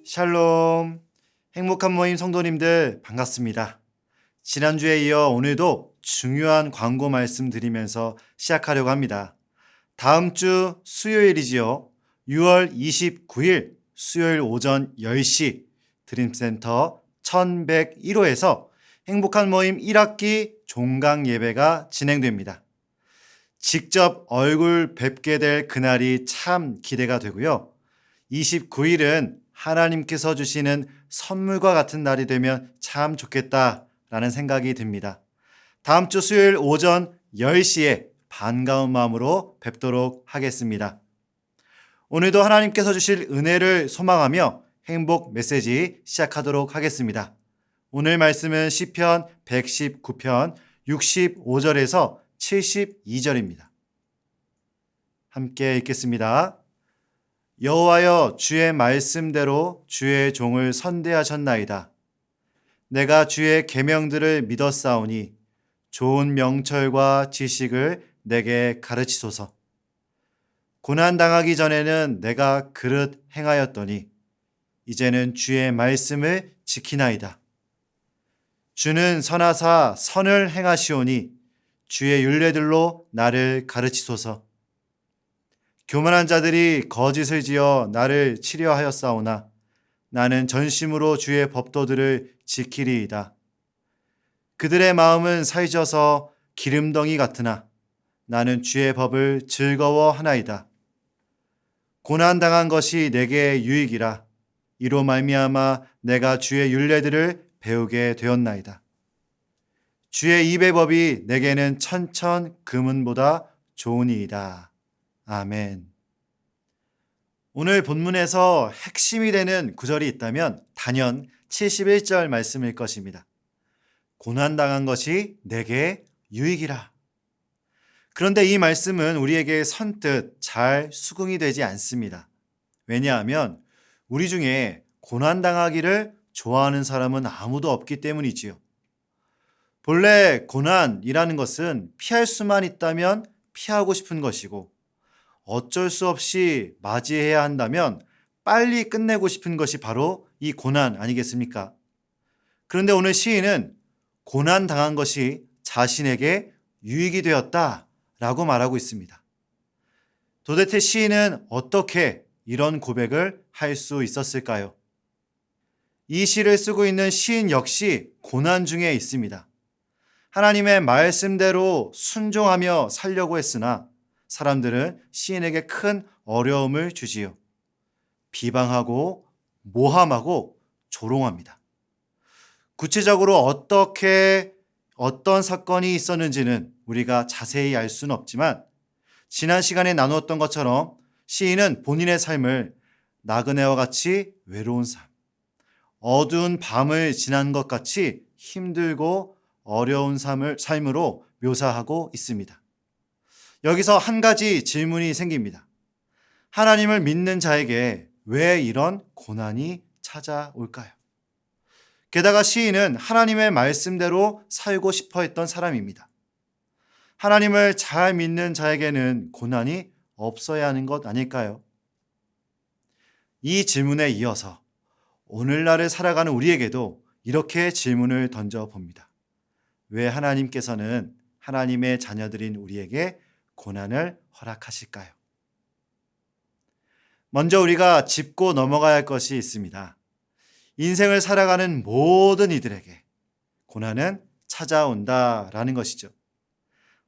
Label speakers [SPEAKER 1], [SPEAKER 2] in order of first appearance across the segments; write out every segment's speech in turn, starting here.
[SPEAKER 1] 샬롬. 행복한 모임 성도님들 반갑습니다. 지난주에 이어 오늘도 중요한 광고 말씀 드리면서 시작하려고 합니다. 다음 주 수요일이지요. 6월 29일 수요일 오전 10시 드림센터 1101호에서 행복한 모임 1학기 종강 예배가 진행됩니다. 직접 얼굴 뵙게 될 그날이 참 기대가 되고요. 29일은 하나님께서 주시는 선물과 같은 날이 되면 참 좋겠다라는 생각이 듭니다. 다음 주 수요일 오전 10시에 반가운 마음으로 뵙도록 하겠습니다. 오늘도 하나님께서 주실 은혜를 소망하며 행복 메시지 시작하도록 하겠습니다. 오늘 말씀은 시편 119편 65절에서 72절입니다. 함께 읽겠습니다. 여호와여, 주의 말씀대로 주의 종을 선대하셨나이다. 내가 주의 계명들을 믿었사오니 좋은 명철과 지식을 내게 가르치소서. 고난당하기 전에는 내가 그릇 행하였더니 이제는 주의 말씀을 지키나이다. 주는 선하사 선을 행하시오니 주의 율례들로 나를 가르치소서. 교만한 자들이 거짓을 지어 나를 치려하였사오나 나는 전심으로 주의 법도들을 지키리이다. 그들의 마음은 살쪄서 기름덩이 같으나 나는 주의 법을 즐거워하나이다. 고난당한 것이 내게 유익이라. 이로 말미암아 내가 주의 율례들을 배우게 되었나이다. 주의 입의 법이 내게는 천천 금은보다 좋으니이다. 아멘. 오늘 본문에서 핵심이 되는 구절이 있다면 단연 71절 말씀일 것입니다. 고난당한 것이 내게 유익이라. 그런데 이 말씀은 우리에게 선뜻 잘 수긍이 되지 않습니다. 왜냐하면 우리 중에 고난당하기를 좋아하는 사람은 아무도 없기 때문이지요. 본래 고난이라는 것은 피할 수만 있다면 피하고 싶은 것이고 어쩔 수 없이 맞이해야 한다면 빨리 끝내고 싶은 것이 바로 이 고난 아니겠습니까? 그런데 오늘 시인은 고난 당한 것이 자신에게 유익이 되었다라고 말하고 있습니다. 도대체 시인은 어떻게 이런 고백을 할 수 있었을까요? 이 시를 쓰고 있는 시인 역시 고난 중에 있습니다. 하나님의 말씀대로 순종하며 살려고 했으나 사람들은 시인에게 큰 어려움을 주지요. 비방하고 모함하고 조롱합니다. 구체적으로 어떤 사건이 있었는지는 우리가 자세히 알 수는 없지만 지난 시간에 나누었던 것처럼 시인은 본인의 삶을 나그네와 같이 외로운 삶, 어두운 밤을 지난 것 같이 힘들고 어려운 삶으로 묘사하고 있습니다. 여기서 한 가지 질문이 생깁니다. 하나님을 믿는 자에게 왜 이런 고난이 찾아올까요? 게다가 시인은 하나님의 말씀대로 살고 싶어 했던 사람입니다. 하나님을 잘 믿는 자에게는 고난이 없어야 하는 것 아닐까요? 이 질문에 이어서 오늘날을 살아가는 우리에게도 이렇게 질문을 던져봅니다. 왜 하나님께서는 하나님의 자녀들인 우리에게 고난을 허락하실까요? 먼저 우리가 짚고 넘어가야 할 것이 있습니다. 인생을 살아가는 모든 이들에게 고난은 찾아온다라는 것이죠.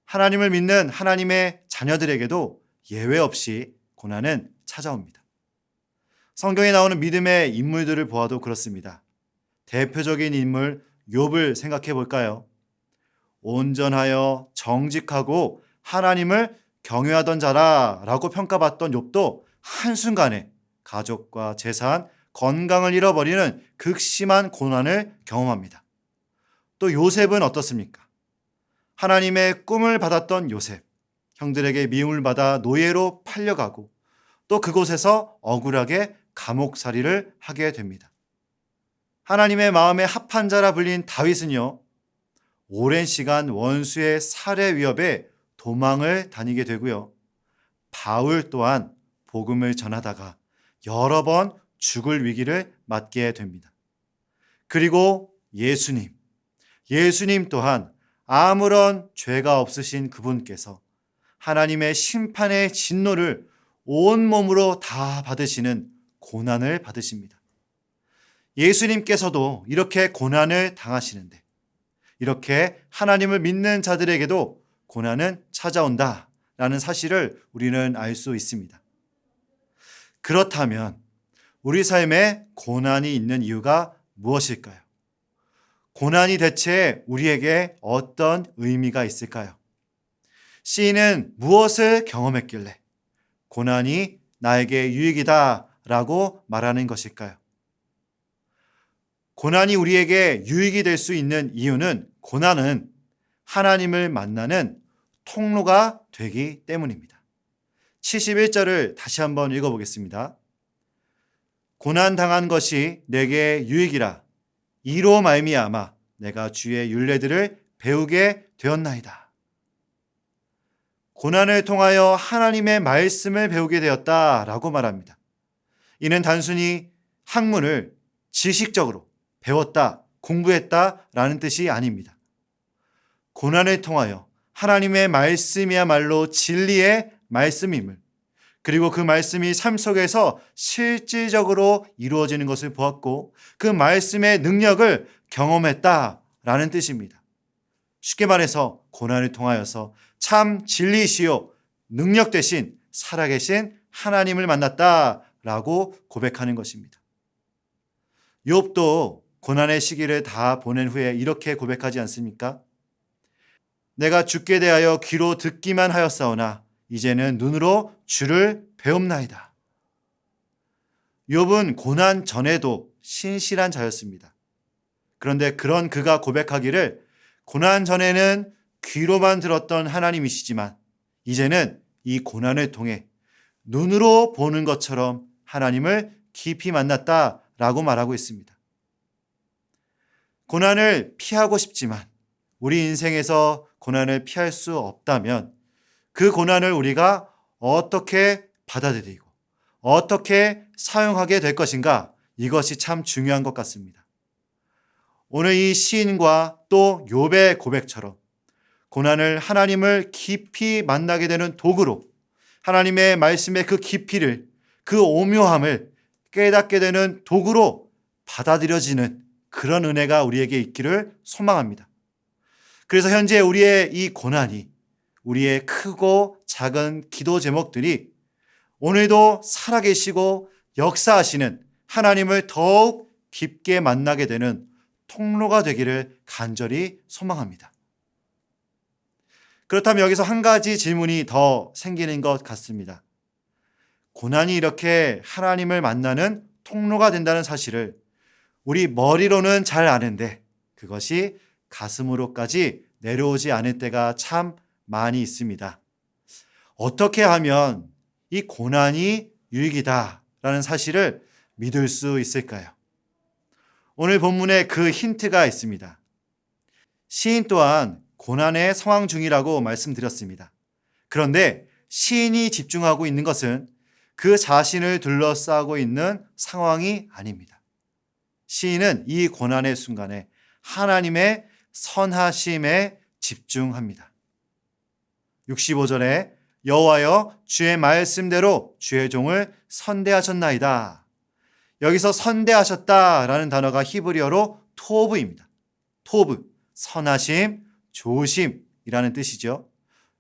[SPEAKER 1] 하나님을 믿는 하나님의 자녀들에게도 예외 없이 고난은 찾아옵니다. 성경에 나오는 믿음의 인물들을 보아도 그렇습니다. 대표적인 인물 욥을 생각해 볼까요? 온전하여 정직하고 하나님을 경외하던 자라라고 평가받던 욥도 한순간에 가족과 재산, 건강을 잃어버리는 극심한 고난을 경험합니다. 또 요셉은 어떻습니까? 하나님의 꿈을 받았던 요셉, 형들에게 미움을 받아 노예로 팔려가고 또 그곳에서 억울하게 감옥살이를 하게 됩니다. 하나님의 마음에 합한 자라 불린 다윗은요, 오랜 시간 원수의 살해 위협에 도망을 다니게 되고요. 바울 또한 복음을 전하다가 여러 번 죽을 위기를 맞게 됩니다. 그리고 예수님 또한 아무런 죄가 없으신 그분께서 하나님의 심판의 진노를 온몸으로 다 받으시는 고난을 받으십니다. 예수님께서도 이렇게 고난을 당하시는데 이렇게 하나님을 믿는 자들에게도 고난은 찾아온다라는 사실을 우리는 알 수 있습니다. 그렇다면 우리 삶에 고난이 있는 이유가 무엇일까요? 고난이 대체 우리에게 어떤 의미가 있을까요? 시인은 무엇을 경험했길래 고난이 나에게 유익이다 라고 말하는 것일까요? 고난이 우리에게 유익이 될 수 있는 이유는 고난은 하나님을 만나는 통로가 되기 때문입니다. 71절을 다시 한번 읽어보겠습니다. 고난당한 것이 내게 유익이라 이로 말미암아 내가 주의 율례들을 배우게 되었나이다. 고난을 통하여 하나님의 말씀을 배우게 되었다라고 말합니다. 이는 단순히 학문을 지식적으로 배웠다, 공부했다라는 뜻이 아닙니다. 고난을 통하여 하나님의 말씀이야말로 진리의 말씀임을, 그리고 그 말씀이 삶 속에서 실질적으로 이루어지는 것을 보았고 그 말씀의 능력을 경험했다라는 뜻입니다. 쉽게 말해서 고난을 통하여서 참 진리시요 능력 되신 살아계신 하나님을 만났다라고 고백하는 것입니다. 욥도 고난의 시기를 다 보낸 후에 이렇게 고백하지 않습니까? 내가 주께 대하여 귀로 듣기만 하였사오나 이제는 눈으로 주를 배움나이다. 욥은 고난 전에도 신실한 자였습니다. 그런데 그런 그가 고백하기를 고난 전에는 귀로만 들었던 하나님이시지만 이제는 이 고난을 통해 눈으로 보는 것처럼 하나님을 깊이 만났다라고 말하고 있습니다. 고난을 피하고 싶지만 우리 인생에서 고난을 피할 수 없다면 그 고난을 우리가 어떻게 받아들이고 어떻게 사용하게 될 것인가, 이것이 참 중요한 것 같습니다. 오늘 이 시인과 또 욥의 고백처럼 고난을 하나님을 깊이 만나게 되는 도구로 하나님의 말씀의 그 깊이를, 그 오묘함을 깨닫게 되는 도구로 받아들여지는 그런 은혜가 우리에게 있기를 소망합니다. 그래서 현재 우리의 이 고난이, 우리의 크고 작은 기도 제목들이 오늘도 살아계시고 역사하시는 하나님을 더욱 깊게 만나게 되는 통로가 되기를 간절히 소망합니다. 그렇다면 여기서 한 가지 질문이 더 생기는 것 같습니다. 고난이 이렇게 하나님을 만나는 통로가 된다는 사실을 우리 머리로는 잘 아는데 그것이 가슴으로까지 내려오지 않을 때가 참 많이 있습니다. 어떻게 하면 이 고난이 유익이다라는 사실을 믿을 수 있을까요? 오늘 본문에 그 힌트가 있습니다. 시인 또한 고난의 상황 중이라고 말씀드렸습니다. 그런데 시인이 집중하고 있는 것은 그 자신을 둘러싸고 있는 상황이 아닙니다. 시인은 이 고난의 순간에 하나님의 선하심에 집중합니다. 65절에 여호와여 주의 말씀대로 주의 종을 선대하셨나이다. 여기서 선대하셨다라는 단어가 히브리어로 토브입니다. 토브, 선하심, 좋으심이라는 뜻이죠.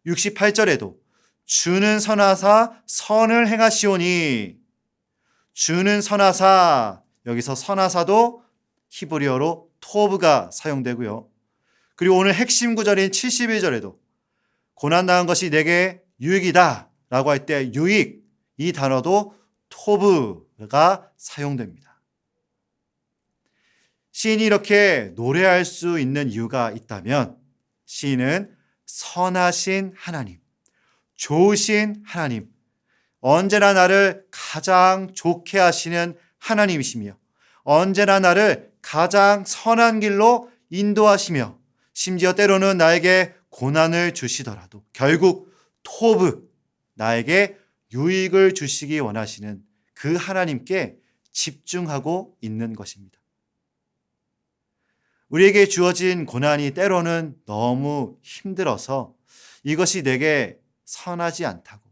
[SPEAKER 1] 68절에도 주는 선하사 선을 행하시오니, 주는 선하사, 여기서 선하사도 히브리어로 토브가 사용되고요. 그리고 오늘 핵심 구절인 71절에도 고난당한 것이 내게 유익이다 라고 할 때 유익, 이 단어도 토브가 사용됩니다. 시인이 이렇게 노래할 수 있는 이유가 있다면 시인은 선하신 하나님, 좋으신 하나님, 언제나 나를 가장 좋게 하시는 하나님이시며 언제나 나를 가장 선한 길로 인도하시며 심지어 때로는 나에게 고난을 주시더라도 결국 토브, 나에게 유익을 주시기 원하시는 그 하나님께 집중하고 있는 것입니다. 우리에게 주어진 고난이 때로는 너무 힘들어서 이것이 내게 선하지 않다고,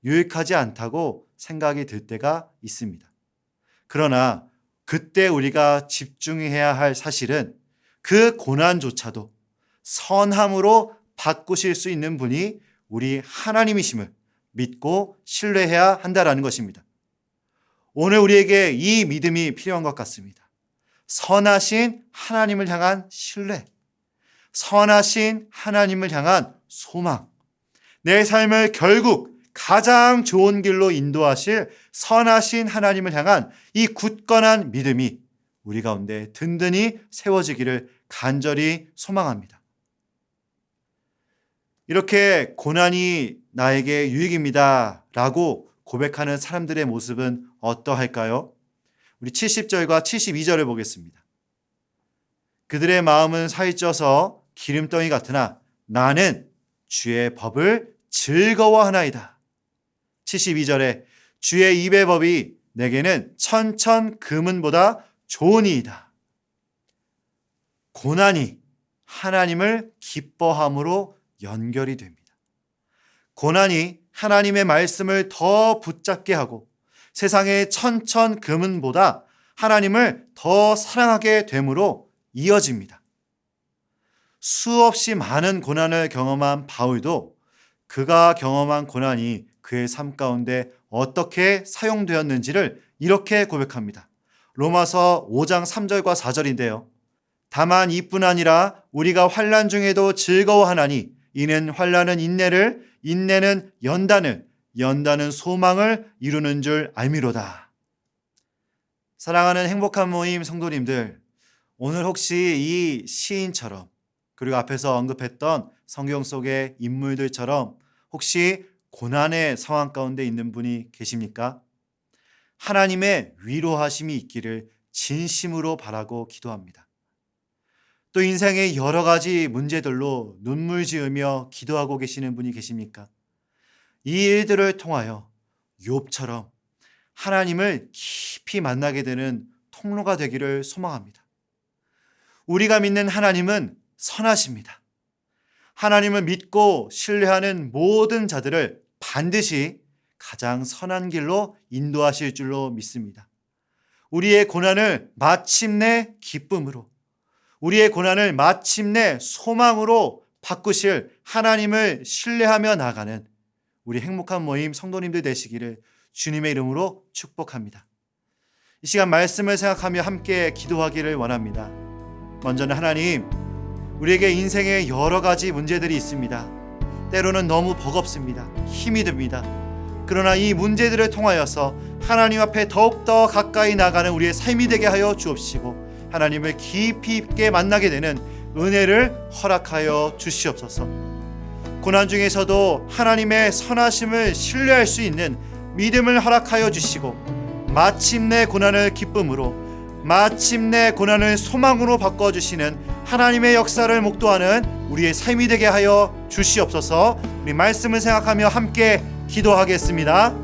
[SPEAKER 1] 유익하지 않다고 생각이 들 때가 있습니다. 그러나 그때 우리가 집중해야 할 사실은 그 고난조차도 선함으로 바꾸실 수 있는 분이 우리 하나님이심을 믿고 신뢰해야 한다라는 것입니다. 오늘 우리에게 이 믿음이 필요한 것 같습니다. 선하신 하나님을 향한 신뢰, 선하신 하나님을 향한 소망, 내 삶을 결국 가장 좋은 길로 인도하실 선하신 하나님을 향한 이 굳건한 믿음이 우리 가운데 든든히 세워지기를 간절히 소망합니다. 이렇게 고난이 나에게 유익입니다 라고 고백하는 사람들의 모습은 어떠할까요? 우리 70절과 72절을 보겠습니다. 그들의 마음은 살쪄서 기름덩이 같으나 나는 주의 법을 즐거워하나이다. 72절에 주의 입의 법이 내게는 천천 금은보다 좋으니이다. 고난이 하나님을 기뻐함으로 연결이 됩니다. 고난이 하나님의 말씀을 더 붙잡게 하고 세상의 천천 금은보다 하나님을 더 사랑하게 됨으로 이어집니다. 수없이 많은 고난을 경험한 바울도 그가 경험한 고난이 그의 삶 가운데 어떻게 사용되었는지를 이렇게 고백합니다. 로마서 5장 3절과 4절인데요. 다만 이뿐 아니라 우리가 환난 중에도 즐거워하나니 이는 환난은 인내를, 인내는 연단을, 연단은 소망을 이루는 줄 알미로다. 사랑하는 행복한 모임 성도님들, 오늘 혹시 이 시인처럼 그리고 앞에서 언급했던 성경 속의 인물들처럼 혹시 고난의 상황 가운데 있는 분이 계십니까? 하나님의 위로하심이 있기를 진심으로 바라고 기도합니다. 또 인생의 여러 가지 문제들로 눈물 지으며 기도하고 계시는 분이 계십니까? 이 일들을 통하여 욥처럼 하나님을 깊이 만나게 되는 통로가 되기를 소망합니다. 우리가 믿는 하나님은 선하십니다. 하나님을 믿고 신뢰하는 모든 자들을 반드시 가장 선한 길로 인도하실 줄로 믿습니다. 우리의 고난을 마침내 기쁨으로, 우리의 고난을 마침내 소망으로 바꾸실 하나님을 신뢰하며 나가는 우리 행복한 모임 성도님들 되시기를 주님의 이름으로 축복합니다. 이 시간 말씀을 생각하며 함께 기도하기를 원합니다. 먼저는 하나님, 우리에게 인생에 여러 가지 문제들이 있습니다. 때로는 너무 버겁습니다. 힘이 듭니다. 그러나 이 문제들을 통하여서 하나님 앞에 더욱더 가까이 나가는 우리의 삶이 되게 하여 주옵시고 하나님을 깊이 있게 만나게 되는 은혜를 허락하여 주시옵소서. 고난 중에서도 하나님의 선하심을 신뢰할 수 있는 믿음을 허락하여 주시고 마침내 고난을 기쁨으로, 마침내 고난을 소망으로 바꿔주시는 하나님의 역사를 목도하는 우리의 삶이 되게 하여 주시옵소서. 우리 말씀을 생각하며 함께 기도하겠습니다.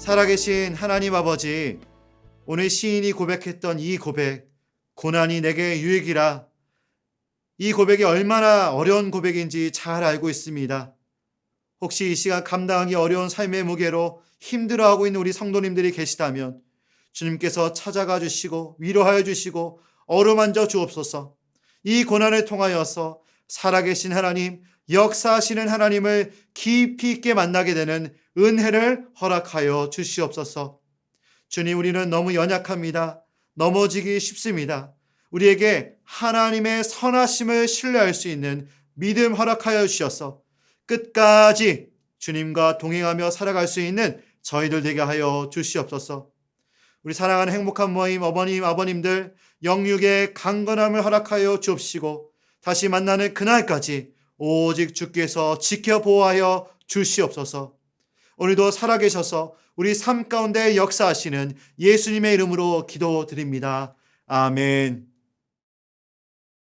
[SPEAKER 1] 살아계신 하나님 아버지, 오늘 시인이 고백했던 이 고백, 고난이 내게 유익이라, 이 고백이 얼마나 어려운 고백인지 잘 알고 있습니다. 혹시 이 시간 감당하기 어려운 삶의 무게로 힘들어하고 있는 우리 성도님들이 계시다면 주님께서 찾아가 주시고 위로하여 주시고 어루만져 주옵소서. 이 고난을 통하여서 살아계신 하나님, 역사하시는 하나님을 깊이 있게 만나게 되는 은혜를 허락하여 주시옵소서. 주님, 우리는 너무 연약합니다. 넘어지기 쉽습니다. 우리에게 하나님의 선하심을 신뢰할 수 있는 믿음 허락하여 주셔서 끝까지 주님과 동행하며 살아갈 수 있는 저희들 되게 하여 주시옵소서. 우리 사랑하는 행복한 모임 어머님, 아버님들 영육의 강건함을 허락하여 주옵시고 다시 만나는 그날까지 오직 주께서 지켜보호하여 주시옵소서. 오늘도 살아계셔서 우리 삶 가운데 역사하시는 예수님의 이름으로 기도드립니다. 아멘.